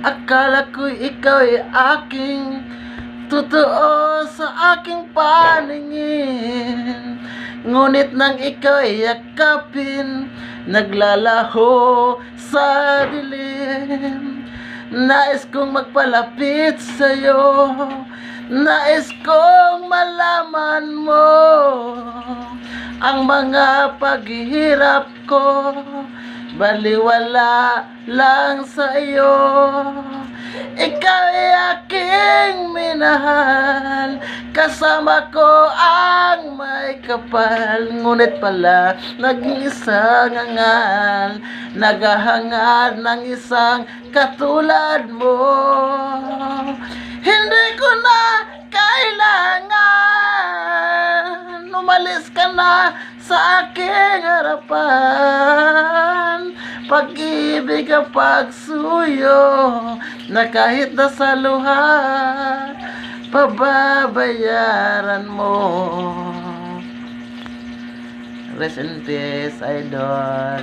Akala ko'y ikaw ay aking totoo sa aking paningin. Ngunit nang ikaw ay yakapin, naglalaho sa dilim. Nais kong magpalapit sa'yo, nais kong malaman mo ang mga paghihirap ko, baliwala lang sa iyo. Ikaw ay aking minahal, kasama ko ang may kapal. Ngunit pala naging isang angal, naghahangad ng isang katulad mo. Hindi ko na kailangan, umalis ka na sa aking harapan. Pag-ibig ang pagsuyo, na kahit nasa luha, pababayaran mo. Rest in peace, idol.